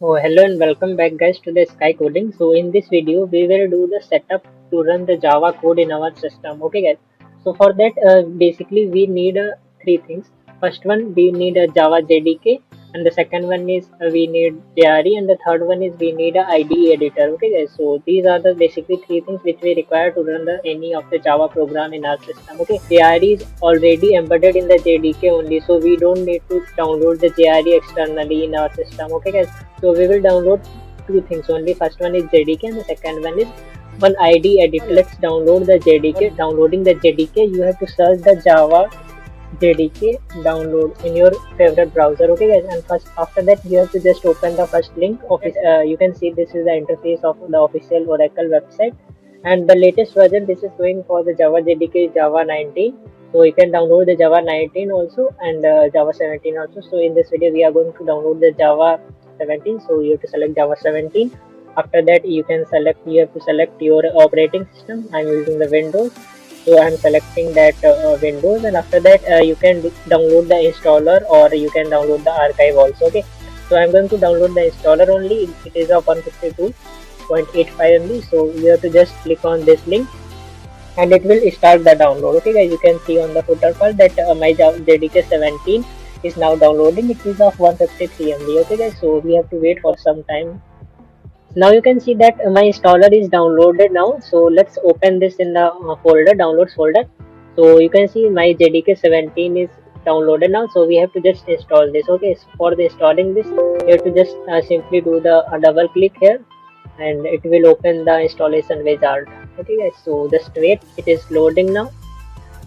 Oh, hello and welcome back guys to the Sky Coding. So in this video we will do the setup to run the Java code in our system. Okay guys. So for that basically we need three things. First one we need a Java JDK, and the second one is we need JRE, and the third one is we need a IDE editor. Okay guys. So these are the basically three things which we require to run any of the Java program in our system. Okay. JRE is already embedded in the JDK only, so we don't need to download the JRE externally in our system. Okay guys. So we will download two things only. First one is JDK and the second one is one ID editor. Let's download the JDK. Downloading the JDK, you have to search the Java JDK download in your favorite browser. Okay guys, and first after that you have to just open the first link of it. You can see this is the interface of the official Oracle website, and the latest version this is going for the Java JDK Java 19. So you can download the Java 19 also, and Java 17 also. So in this video we are going to download the Java 17. So you have to select Java 17. After that you have to select your operating system. I'm using the Windows, so I'm selecting that Windows, and after that you can download the installer, or you can download the archive also. Okay, so I'm going to download the installer only. It is of 152.85 MB, so you have to just click on this link and it will start the download. Okay guys, you can see on the footer file that my JDK 17 is now downloading. It is of 153 MB. Okay guys, so we have to wait for some time. Now you can see that my installer is downloaded now. So let's open this in the folder, downloads folder. So you can see my JDK 17 is downloaded now. So we have to just install this. Okay, so for the installing this, you have to just simply do the double click here, and it will open the installation wizard. Okay guys, so just wait, it is loading now.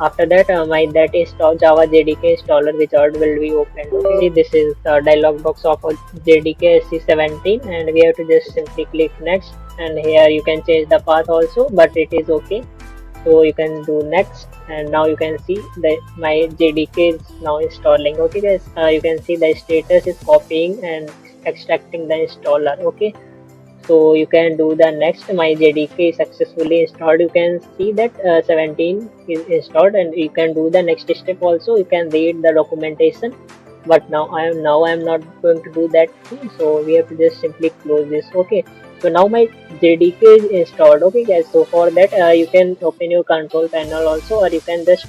After that my that install Java JDK installer wizard will be opened. Okay, see this is the dialog box of JDK SC17, and we have to just simply click next, and here you can change the path also, but it is okay. So you can do next, and now you can see that my JDK is now installing. Okay guys, you can see the status is copying and extracting the installer. Okay, so you can do the next. My JDK is successfully installed. You can see that 17 is installed, and you can do the next step also. You can read the documentation, but now I am not going to do that thing. So we have to just simply close this. Okay, so now my JDK is installed. Okay guys, so for that you can open your control panel also, or you can just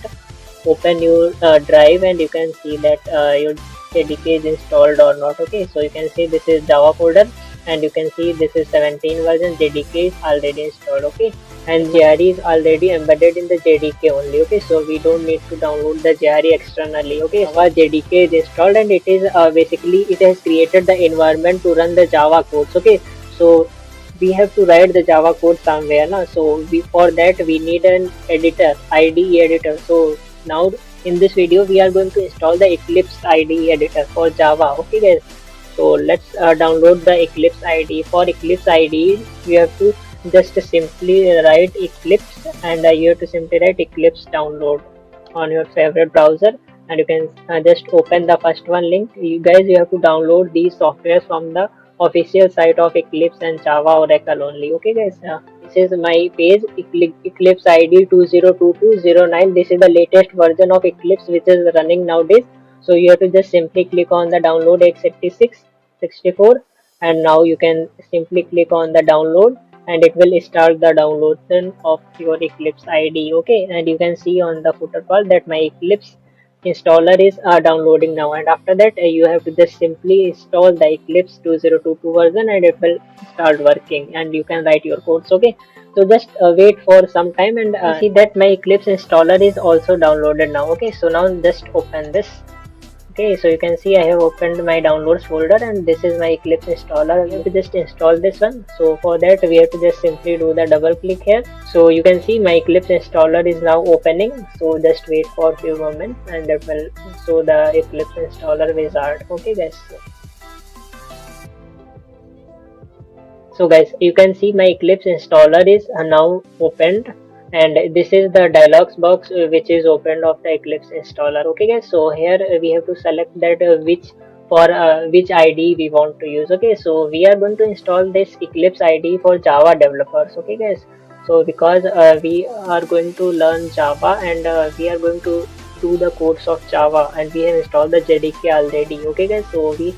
open your drive, and you can see that your JDK is installed or not. Okay, so you can see this is Java folder, and you can see this is 17 version. JDK is already installed. Okay, and JRE is already embedded in the JDK only. Okay, so we don't need to download the JRE externally. Okay, our JDK is installed, and it is basically it has created the environment to run the Java codes. Okay, so we have to write the Java code somewhere now. So for that we need an editor, IDE editor. So now in this video we are going to install the Eclipse IDE editor for Java. Okay guys, so let's download the Eclipse IDE. For Eclipse IDE you have to just simply write Eclipse, and you have to simply write Eclipse download on your favorite browser, and you can just open the first one link. You guys, you have to download these softwares from the official site of Eclipse and Java Oracle only. Okay guys, this is my page, Eclipse ID 202209. This is the latest version of Eclipse which is running nowadays. So you have to just simply click on the download x86 64, and now you can simply click on the download, and it will start the download of your Eclipse ID. Okay, and you can see on the footer file that my Eclipse installer is downloading now, and after that you have to just simply install the Eclipse 2022 version, and it will start working, and you can write your codes. Okay, so just wait for some time, and see that my Eclipse installer is also downloaded now. Okay, so now just open this. Okay, so you can see I have opened my downloads folder, and this is my Eclipse installer. We have to just install this one. So for that we have to just simply do the double click here. So you can see my Eclipse installer is now opening. So just wait for a few moments, and it will show the Eclipse installer wizard. Okay guys, so guys, you can see my Eclipse installer is now opened, and this is the dialogs box which is opened of the Eclipse installer. Okay guys, so here we have to select that which ID we want to use. Okay, so we are going to install this Eclipse ID for Java developers. Okay guys, so because we are going to learn Java, and we are going to do the codes of Java, and we have installed the JDK already. Okay guys, so we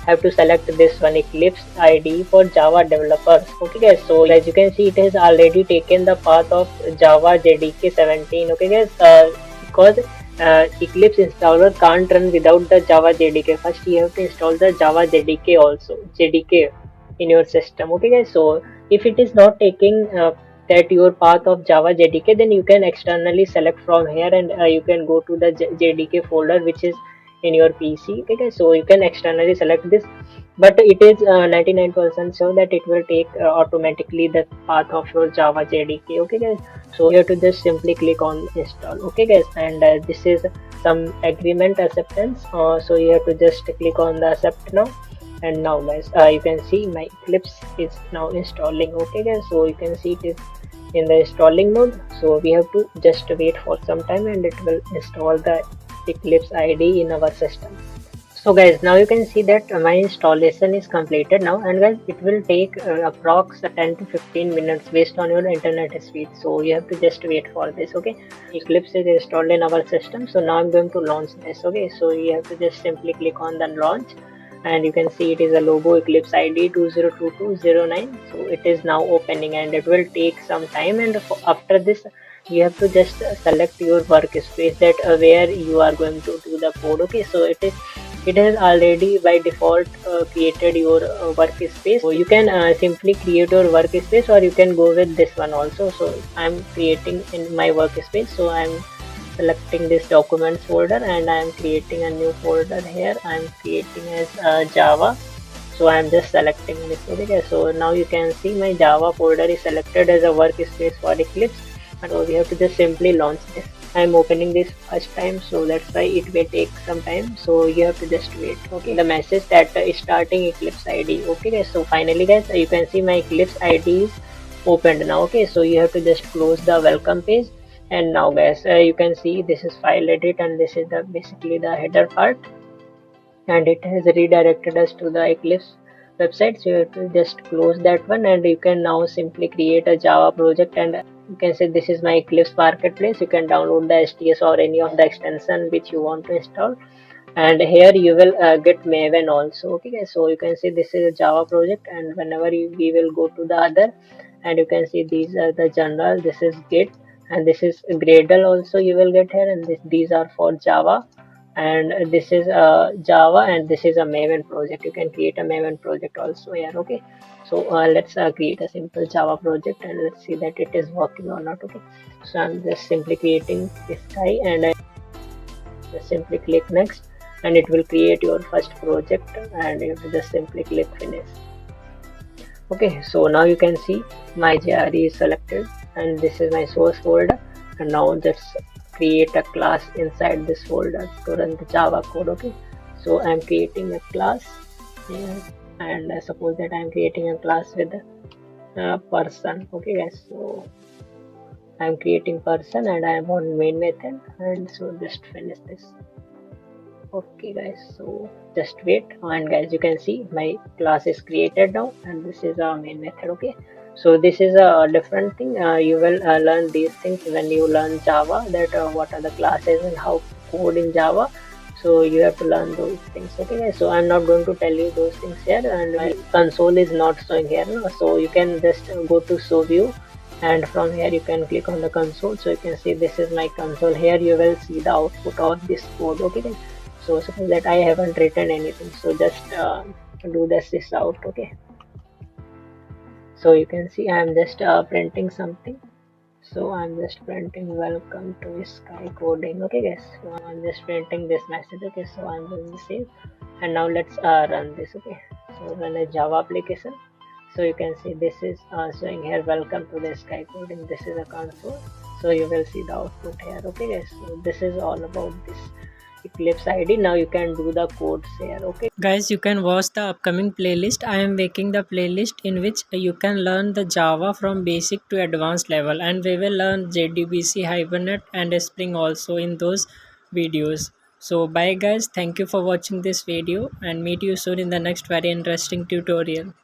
have to select this one, Eclipse IDE for Java developers. Okay guys, so as you can see, it has already taken the path of Java JDK 17. Okay guys, because Eclipse installer can't run without the Java JDK. First you have to install the Java JDK also, JDK in your system. Okay guys, so if it is not taking that your path of Java JDK, then you can externally select from here, and you can go to the JDK folder which is in your PC. Okay guys, so you can externally select this, but it is 99% sure that it will take automatically the path of your Java JDK. Okay guys, so you have to just simply click on install. Okay guys, and this is some agreement acceptance, so you have to just click on the accept now. And now guys, you can see my Eclipse is now installing. Okay guys, so you can see it is in the installing mode, so we have to just wait for some time and it will install the Eclipse IDE in our system. So guys, now you can see that my installation is completed now, and guys, it will take approx 10 to 15 minutes based on your internet speed, so you have to just wait for this. Okay, Eclipse is installed in our system, so now I'm going to launch this. Okay, so you have to just simply click on the launch, and you can see it is a logo Eclipse ID 202209. So it is now opening and it will take some time, and after this you have to just select your workspace, that where you are going to do the code. Okay, so it has already by default created your workspace, so you can simply create your workspace, or you can go with this one also. So I'm creating in my workspace, so I'm selecting this documents folder and I am creating a new folder here. I am creating as Java, so I am just selecting this. Okay, so now you can see my Java folder is selected as a workspace for Eclipse, and so we have to just simply launch this. I am opening this first time, so that's why it may take some time, so you have to just wait. Okay, the message that is starting Eclipse ID. Okay guys, so finally guys, you can see my Eclipse ID is opened now. Okay, so you have to just close the welcome page, and now guys, you can see this is file edit, and this is the basically the header part, and it has redirected us to the Eclipse website. So you have to just close that one, and you can now simply create a Java project, and you can say this is my Eclipse marketplace. You can download the STS or any of the extension which you want to install, and here you will get Maven also. Okay guys, so you can see this is a Java project, and whenever we will go to the other, and you can see these are the general, this is Git, and this is Gradle also you will get here, and these are for Java, and this is Java, and this is a Maven project. You can create a Maven project also here. Okay, so let's create a simple Java project, and let's see that it is working or not. Okay, so I'm just simply creating this guy, and I just simply click next, and it will create your first project, and you have to just simply click finish. Okay, so now you can see my JRE is selected, and this is my source folder, and now let's create a class inside this folder to run the Java code. Okay, so I'm creating a class here, and suppose that I'm creating a class with a person. Okay guys, so I'm creating person, and I'm on main method, and so just finish this. Okay guys, so just wait, and guys, you can see my class is created now, and this is our main method. Okay, so this is a different thing. You will learn these things when you learn Java, that what are the classes and how code in Java. So you have to learn those things. Okay guys, so I'm not going to tell you those things here, and my console is not showing here now, so you can just go to show view, and from here you can click on the console. So you can see this is my console. Here you will see the output of this code. Okay guys, so suppose that I haven't written anything, so just do this out. Okay, so you can see I'm just printing something, so I'm just printing welcome to Sky Coding. Okay guys, so I'm just printing this message. Okay, so I'm going to save, and now let's run this. Okay, so run a Java application. So you can see this is showing here welcome to the Sky Coding. This is a console, so you will see the output here. Okay guys, so this is all about this Eclipse ID. Now you can do the codes here. Okay guys, you can watch the upcoming playlist. I am making the playlist in which you can learn the Java from basic to advanced level, and we will learn JDBC, Hibernate, and Spring also in those videos. So bye guys, thank you for watching this video, and meet you soon in the next very interesting tutorial.